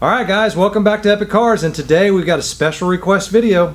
Alright guys, welcome back to Epic Cars, and today we've got a special request video.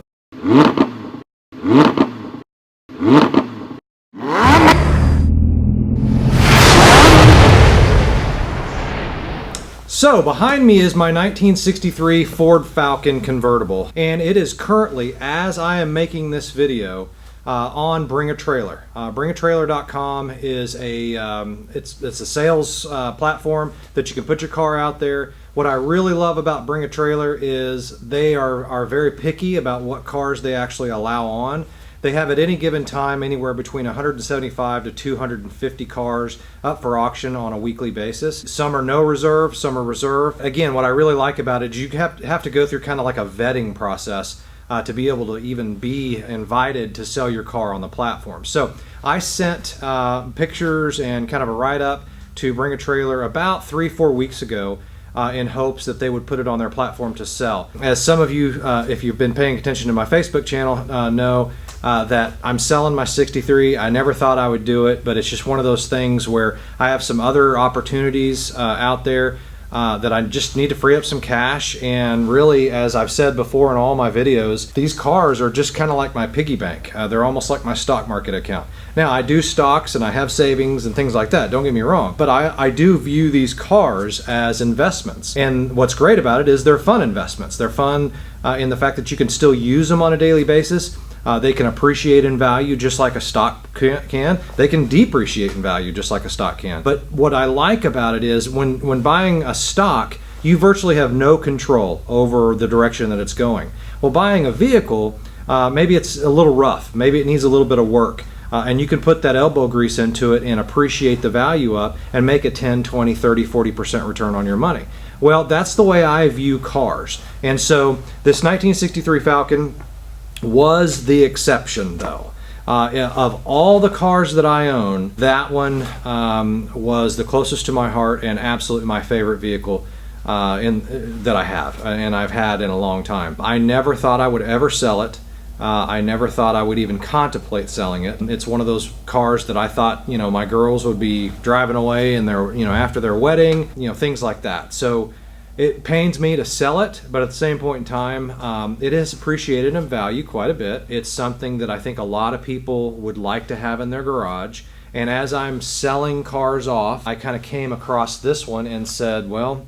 So, behind me is my 1963 Ford Falcon convertible, and it is currently, as I am making this video, on Bring a Trailer. Bringatrailer.com is it's a sales platform that you can put your car out there. What I really love about Bring a Trailer is they are very picky about what cars they actually allow on. They have at any given time anywhere between 175 to 250 cars up for auction on a weekly basis. Some are no reserve, some are reserve. Again, what I really like about it is you have to go through kind of like a vetting process to be able to even be invited to sell your car on the platform. So I sent pictures and kind of a write-up to Bring a Trailer about 3-4 weeks ago in hopes that they would put it on their platform to sell. As some of you, if you've been paying attention to my Facebook channel, know that I'm selling my 63. I never thought I would do it, but it's just one of those things where I have some other opportunities out there that I just need to free up some cash. And really, as I've said before in all my videos, these cars are just kind of like my piggy bank. They're almost like my stock market account. Now, I do stocks and I have savings and things like that, don't get me wrong, but I do view these cars as investments. And what's great about it is they're fun investments. They're fun in the fact that you can still use them on a daily basis. They can appreciate in value just like a stock can. They can depreciate in value just like a stock can. But what I like about it is when buying a stock, you virtually have no control over the direction that it's going. Well, buying a vehicle, maybe it's a little rough. Maybe it needs a little bit of work. And you can put that elbow grease into it and appreciate the value up and make a 10, 20, 30, 40% return on your money. Well, that's the way I view cars. And so this 1963 Falcon was the exception, though. Of all the cars that I own, that one was the closest to my heart and absolutely my favorite vehicle that I have and I've had in a long time. I never thought I would ever sell it. I never thought I would even contemplate selling it. It's one of those cars that I thought, my girls would be driving away and after their wedding, things like that. So it pains me to sell it, but at the same point in time, it is appreciated in value quite a bit. It's something that I think a lot of people would like to have in their garage. And as I'm selling cars off, I kind of came across this one and said, well,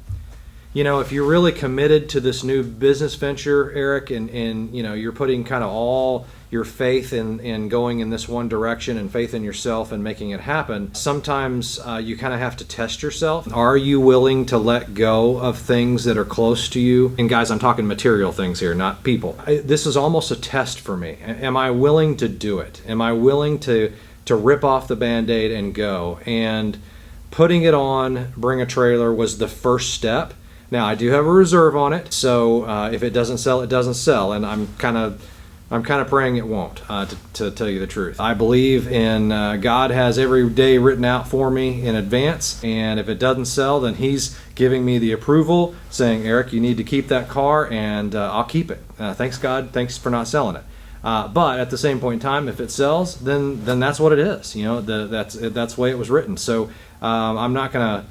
if you're really committed to this new business venture, Eric, and you're putting kind of all your faith in going in this one direction and faith in yourself and making it happen, sometimes you kind of have to test yourself. Are you willing to let go of things that are close to you? And guys, I'm talking material things here, not people. This is almost a test for me. Am I willing to do it? Am I willing to rip off the Band-Aid and go? And putting it on Bring a Trailer was the first step. Now, I do have a reserve on it, so if it doesn't sell, it doesn't sell, and I'm kind of praying it won't, to tell you the truth. I believe in God has every day written out for me in advance, and if it doesn't sell, then He's giving me the approval, saying, Eric, you need to keep that car, and I'll keep it. Thanks, God. Thanks for not selling it. But at the same point in time, if it sells, then that's what it is. That's the way it was written. So I'm not going to.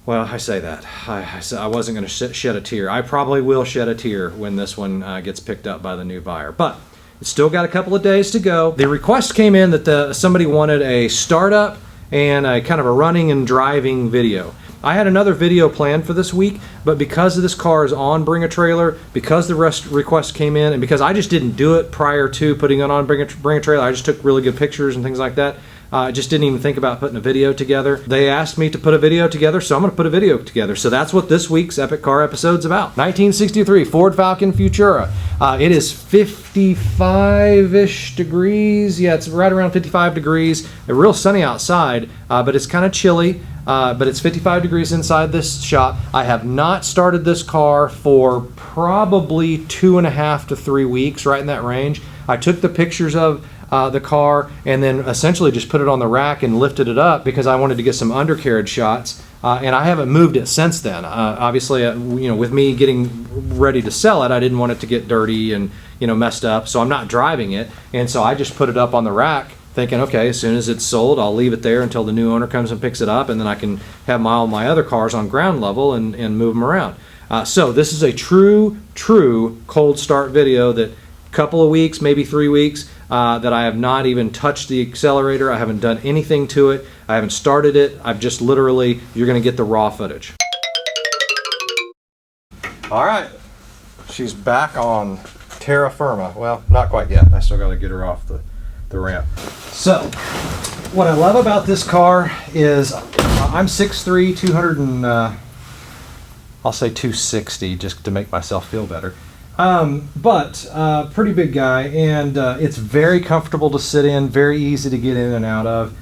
Well, I say that. I wasn't going to shed a tear. I probably will shed a tear when this one gets picked up by the new buyer. But it's still got a couple of days to go. The request came in that somebody wanted a startup and a kind of a running and driving video. I had another video planned for this week, but because of this car is on Bring a Trailer, because the request came in, and because I just didn't do it prior to putting it on Bring a Trailer, I just took really good pictures and things like that. I just didn't even think about putting a video together. They asked me to put a video together, so I'm going to put a video together. So that's what this week's Epic Car episode's about. 1963 Ford Falcon Futura. It is 55-ish degrees. Yeah, it's right around 55 degrees. It's real sunny outside, but it's kind of chilly. But it's 55 degrees inside this shop. I have not started this car for probably 2.5 to 3 weeks, right in that range. I took the pictures of the car and then essentially just put it on the rack and lifted it up because I wanted to get some undercarriage shots, and I haven't moved it since then. Obviously, with me getting ready to sell it, I didn't want it to get dirty and messed up, so I'm not driving it, and so I just put it up on the rack thinking, okay, as soon as it's sold, I'll leave it there until the new owner comes and picks it up, and then I can have all my other cars on ground level and move them around. So this is a true cold start video that a couple of weeks, maybe 3 weeks, that I have not even touched the accelerator. I haven't done anything to it. I haven't started it. I've just literally, you're gonna get the raw footage. All right, she's back on terra firma. Well, not quite yet. I still gotta get her off the ramp. So, what I love about this car is I'm 6'3", 200 and, I'll say 260 just to make myself feel better. But pretty big guy, and it's very comfortable to sit in, very easy to get in and out of.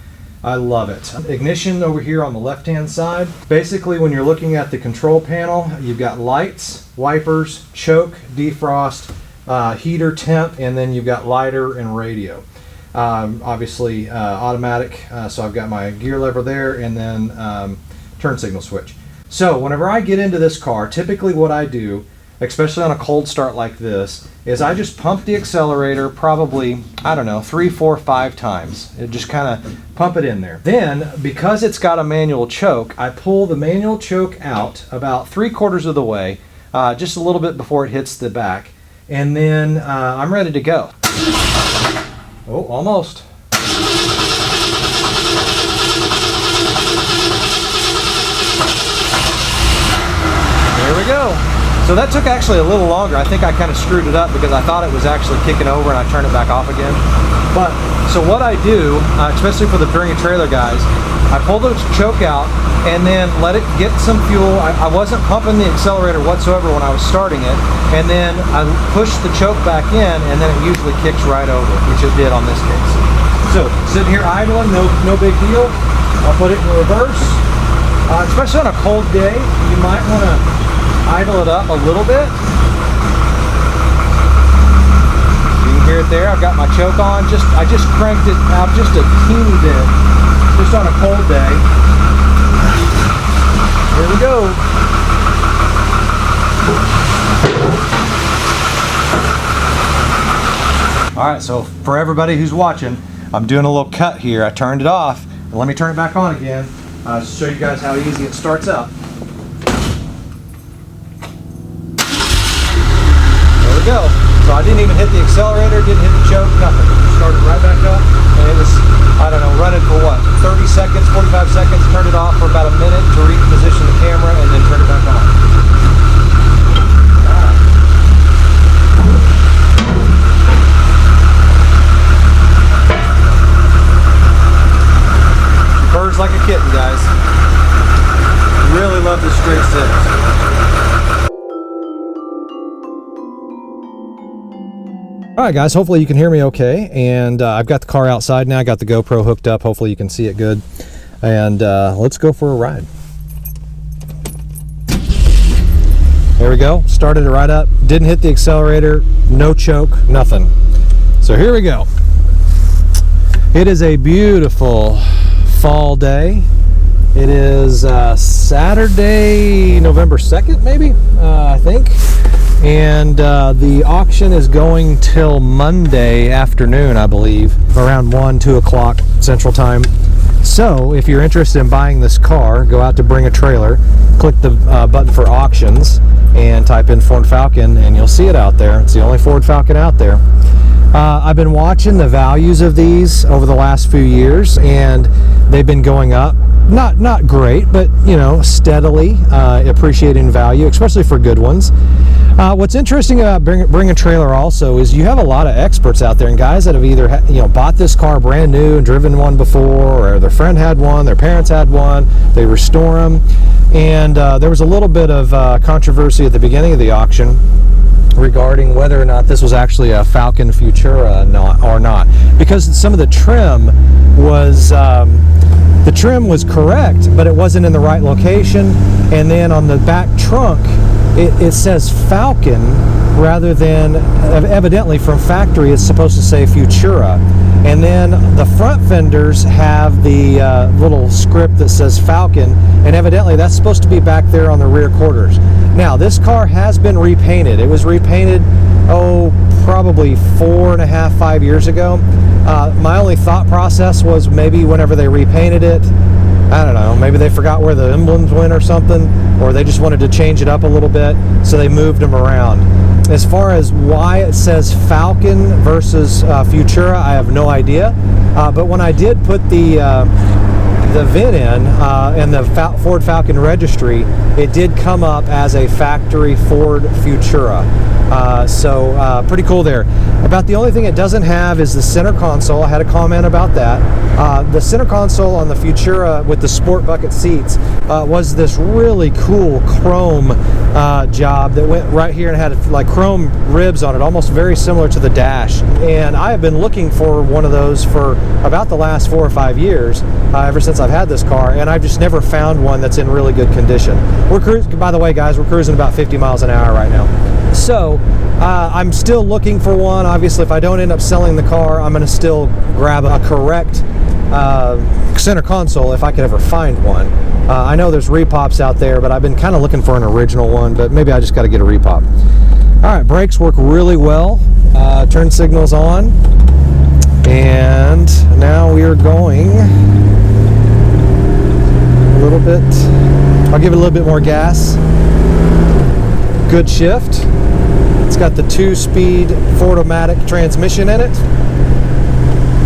I love it. Ignition over here on the left-hand side. Basically, when you're looking at the control panel, you've got lights, wipers, choke, defrost, heater, temp, and then you've got lighter and radio. Obviously automatic, so I've got my gear lever there, and then turn signal switch. So whenever I get into this car, typically what I do, especially on a cold start like this, is I just pump the accelerator probably, I don't know, 3, 4, 5 times. It just kind of pump it in there. Then, because it's got a manual choke, I pull the manual choke out about 3/4 of the way, just a little bit before it hits the back, and then I'm ready to go. Oh, almost. There we go. So that took actually a little longer. I think I kind of screwed it up because I thought it was actually kicking over and I turned it back off again. But, so what I do, especially for the Bring a Trailer guys, I pull the choke out and then let it get some fuel. I wasn't pumping the accelerator whatsoever when I was starting it. And then I push the choke back in, and then it usually kicks right over, which it did on this case. So, sitting here idling, no big deal. I'll put it in reverse. Especially on a cold day, you might want to idle it up a little bit. You can hear it there. I've got my choke on. I just cranked it out just a teeny bit, just on a cold day. Here we go. All right, so for everybody who's watching, I'm doing a little cut here. I turned it off. And let me turn it back on again to show you guys how easy it starts up. Go. So I didn't even hit the accelerator, didn't hit the choke, nothing. Just started right back up, and it was, I don't know, running for what, 30 seconds, 45 seconds, turned it off for about a minute to reposition the camera, and then turn it back on. She purrs like a kitten, guys. Really love this straight six. Alright guys, hopefully you can hear me okay, and I've got the car outside now. I got the GoPro hooked up, hopefully you can see it good, and let's go for a ride. There we go, started it right up, didn't hit the accelerator, no choke, nothing. So here we go. It is a beautiful fall day. It is Saturday, November 2nd maybe, I think. And the auction is going till Monday afternoon, I believe, around 1, 2 o'clock Central Time. So if you're interested in buying this car, go out to Bring a Trailer, click the button for auctions, and type in Ford Falcon, and you'll see it out there. It's the only Ford Falcon out there. I've been watching the values of these over the last few years, and they've been going up. Not great, but you know, steadily appreciating value, especially for good ones. What's interesting about Bring a Trailer also is you have a lot of experts out there, and guys that have either bought this car brand new and driven one before, or their friend had one, their parents had one, they restore them. And there was a little bit of controversy at the beginning of the auction regarding whether or not this was actually a Falcon Futura or not, because some of the trim was correct, but it wasn't in the right location. And then on the back trunk, it says Falcon rather than, evidently from factory it's supposed to say Futura. And then the front fenders have the little script that says Falcon, and evidently that's supposed to be back there on the rear quarters. Now this car has been repainted. It was repainted, probably 4.5, 5 years ago. My only thought process was maybe whenever they repainted it, I don't know, maybe they forgot where the emblems went or something, or they just wanted to change it up a little bit, so they moved them around. As far as why it says Falcon versus Futura, I have no idea. But when I did put the VIN in the Ford Falcon registry, it did come up as a factory Ford Futura. So pretty cool there. About the only thing it doesn't have is the center console. I had a comment about that. The center console on the Futura with the sport bucket seats was this really cool chrome job that went right here and had like chrome ribs on it, almost very similar to the dash. And I have been looking for one of those for about the last 4 or 5 years, ever since I've had this car, and I've just never found one that's in really good condition. We're cruising, by the way, guys, we're cruising about 50 miles an hour right now. So I'm still looking for one. Obviously, if I don't end up selling the car, I'm going to still grab a correct center console if I could ever find one. I know there's repops out there, but I've been kind of looking for an original one, but maybe I just got to get a repop. All right, brakes work really well. Turn signals on. And now we are going a little bit. I'll give it a little bit more gas. Good shift. It's got the 2-speed Ford-O-Matic transmission in it.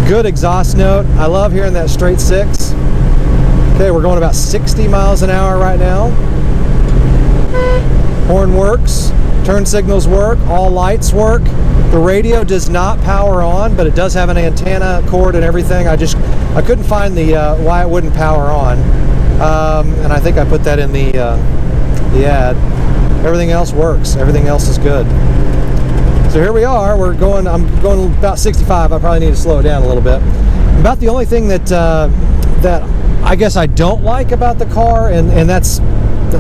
Good exhaust note. I love hearing that straight 6. Okay, we're going about 60 miles an hour right now. Horn works. Turn signals work. All lights work. The radio does not power on, but it does have an antenna cord and everything. I couldn't find the why it wouldn't power on, and I think I put that in the ad. Everything else works. Everything else is good. So here we are. I'm going about 65. I probably need to slow it down a little bit. About the only thing that I guess I don't like about the car, and that's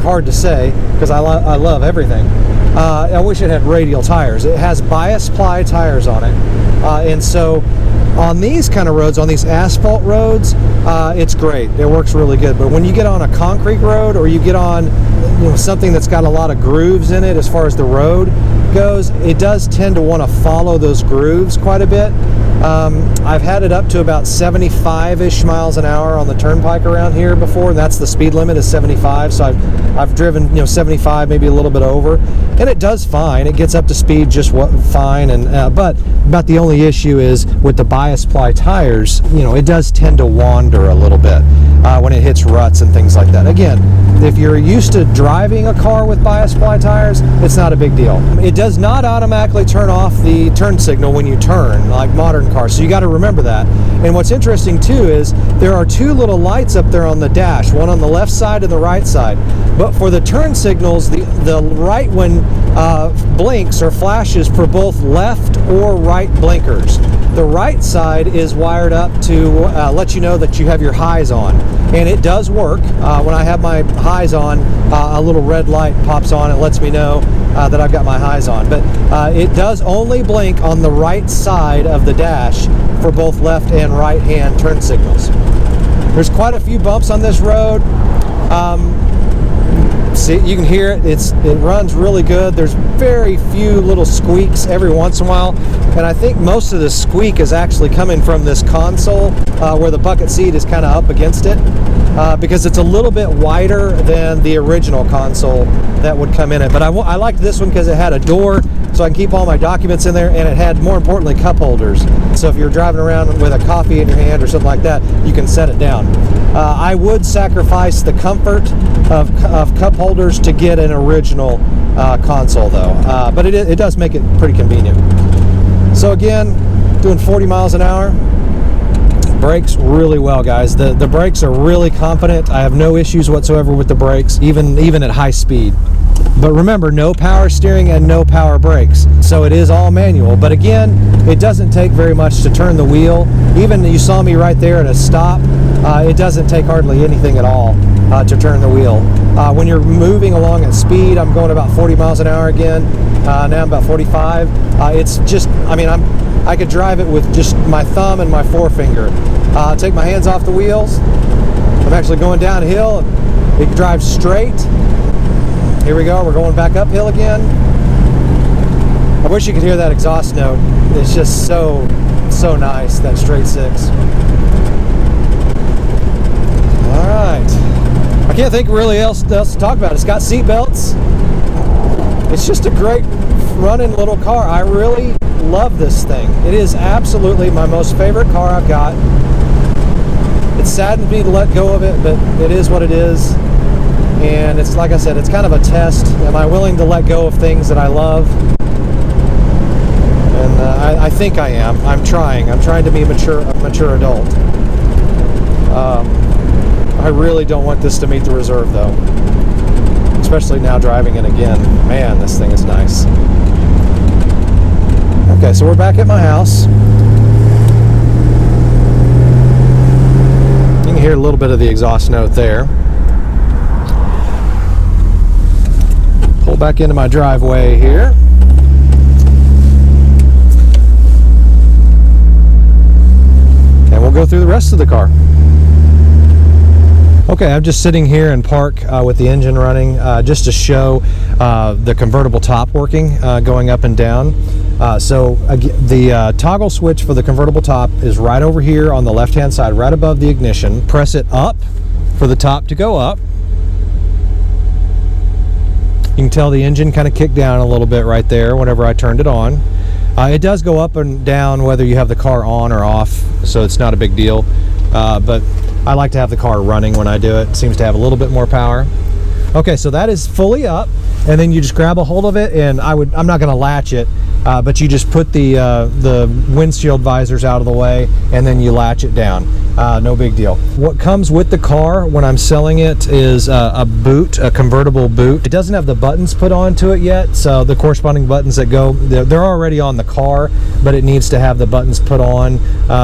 hard to say because I love everything. I wish it had radial tires. It has bias ply tires on it, and so on these kind of roads, on these asphalt roads, it's great. It works really good. But when you get on a concrete road, or you get on something that's got a lot of grooves in it as far as the road goes, it does tend to want to follow those grooves quite a bit. I've had it up to about 75-ish miles an hour on the turnpike around here before, and that's the speed limit is 75. So I've driven 75, maybe a little bit over, and it does fine. It gets up to speed just fine, and but about the only issue is with the bias ply tires. It does tend to wander a little bit when it hits ruts and things like that. Again, if you're used to driving a car with bias ply tires, it's not a big deal. It does not automatically turn off the turn signal when you turn, like modern cars, so you got to remember that. And what's interesting too is there are 2 little lights up there on the dash, one on the left side and the right side. But for the turn signals, the right one blinks or flashes for both left or right blinkers. The right side is wired up to let you know that you have your highs on, and it does work. When I have my highs on, a little red light pops on. It lets me know that I've got my highs on, but it does only blink on the right side of the dash for both left and right hand turn signals. There's quite a few bumps on this road. See, you can hear it. It runs really good. There's very few little squeaks every once in a while, and I think most of the squeak is actually coming from this console where the bucket seat is kind of up against it, because it's a little bit wider than the original console that would come in it. But I liked this one because it had a door, so I can keep all my documents in there, and it had, more importantly, cup holders. So if you're driving around with a coffee in your hand or something like that, you can set it down. I would sacrifice the comfort of cup holders to get an original console, though. But it does make it pretty convenient. So again, doing 40 miles an hour. Brakes really well, guys. The brakes are really confident. I have no issues whatsoever with the brakes, even at high speed. But remember, no power steering and no power brakes. So it is all manual. But again, it doesn't take very much to turn the wheel. Even you saw me right there at a stop. It doesn't take hardly anything at all to turn the wheel. When you're moving along at speed, I'm going about 40 miles an hour again. Now I'm about 45. It's just, I could drive it with just my thumb and my forefinger. Take my hands off the wheels. I'm actually going downhill. It drives straight. Here we go. We're going back uphill again. I wish you could hear that exhaust note. It's just so nice, that straight 6. All right. I can't think really else to talk about. It's got seat belts. It's just a great running little car. I really love this thing. It is absolutely my most favorite car I've got. It saddens me to let go of it, but it is what it is. And it's like I said, it's kind of a test. Am I willing to let go of things that I love? And I think I am. I'm trying to be a mature adult. I really don't want this to meet the reserve though. Especially now driving it again. Man, this thing is nice. Okay, so we're back at my house. You can hear a little bit of the exhaust note there. Pull back into my driveway here. And we'll go through the rest of the car. Okay, I'm just sitting here in park with the engine running just to show the convertible top working, going up and down. So the toggle switch for the convertible top is right over here on the left hand side, right above the ignition. Press it up for the top to go up. You can tell the engine kind of kicked down a little bit right there whenever I turned it on. It does go up and down whether you have the car on or off, so it's not a big deal. But I like to have the car running when I do it. It seems to have a little bit more power. Okay, so that is fully up, and then you just grab a hold of it, and I'm not going to latch it, but you just put the windshield visors out of the way, and then you latch it down. No big deal. What comes with the car when I'm selling it is a boot, a convertible boot. It doesn't have the buttons put onto it yet, so the corresponding buttons that go, they're already on the car, but it needs to have the buttons put on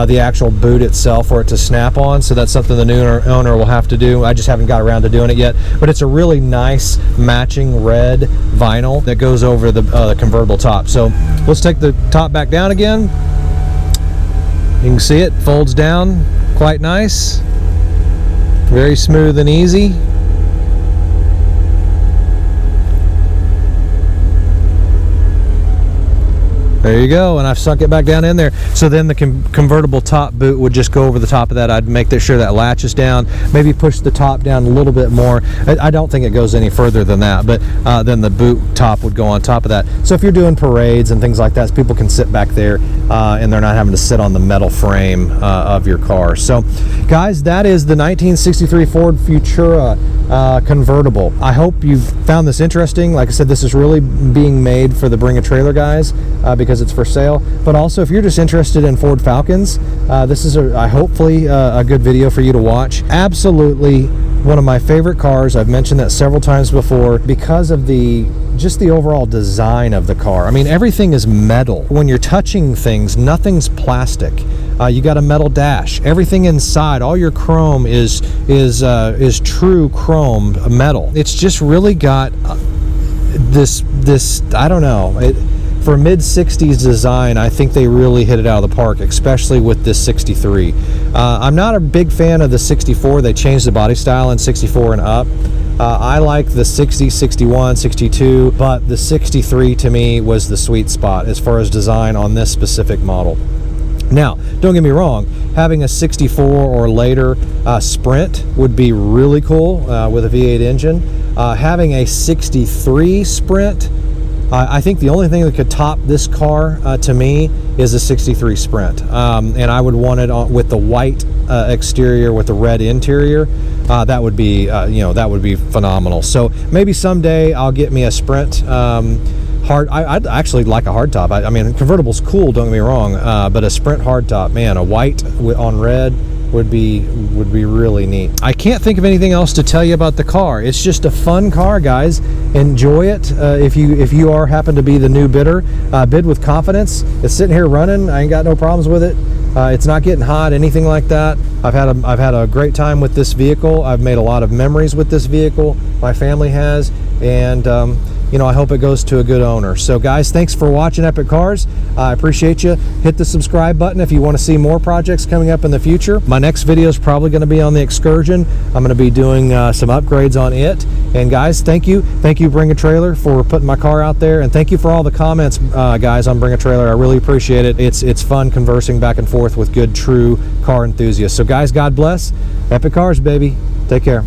the actual boot itself for it to snap on, so that's something the new owner will have to do. I just haven't got around to doing it yet, but it's a really nice matching red vinyl that goes over the convertible top. So let's take the top back down again. You can see it folds down quite nice, very smooth and easy. There you go, and I've sunk it back down in there. So then the convertible top boot would just go over the top of that. I'd make sure that latches down, maybe push the top down a little bit more. I don't think it goes any further than that, but then the boot top would go on top of that. So if you're doing parades and things like that, so people can sit back there and they're not having to sit on the metal frame of your car. So guys, that is the 1963 Ford Futura convertible. I hope you found this interesting. Like I said, this is really being made for the Bring a Trailer guys because it's for sale, but also if you're just interested in Ford Falcons, this is hopefully a good video for you to watch. Absolutely one of my favorite cars. I've mentioned that several times before because of just the overall design of the car. I mean, everything is metal. When you're touching things, nothing's plastic. You got a metal dash. Everything inside, all your chrome is true chrome metal. It's just really got this I don't know. For mid-60s design, I think they really hit it out of the park, especially with this 63. I'm not a big fan of the 64. They changed the body style in 64 and up. I like the 60, 61, 62, but the 63 to me was the sweet spot as far as design on this specific model. Now, don't get me wrong, having a 64 or later Sprint would be really cool with a V8 engine. Having a 63 Sprint, I think the only thing that could top this car to me is a 63 Sprint, and I would want it with the white exterior with the red interior. That would be that would be phenomenal. So maybe someday I'll get me a Sprint. I'd actually like a hardtop. I mean, convertible's cool, don't get me wrong, but a Sprint hardtop, man, a white on red would be really neat. I can't think of anything else to tell you about the car. It's just a fun car, guys. Enjoy it. If you happen to be the new bidder, bid with confidence. It's sitting here running. I ain't got no problems with it. It's not getting hot, anything like that. I've had a great time with this vehicle. I've made a lot of memories with this vehicle. My family has, and I hope it goes to a good owner. So guys, thanks for watching Epic Cars. I appreciate you. Hit the subscribe button if you want to see more projects coming up in the future. My next video is probably going to be on the Excursion. I'm going to be doing some upgrades on it. And guys, thank you Bring a Trailer for putting my car out there, and thank you for all the comments, guys, on Bring a Trailer. I really appreciate it. It's fun conversing back and forth with good, true car enthusiasts. So guys, God bless. Epic Cars, baby. Take care.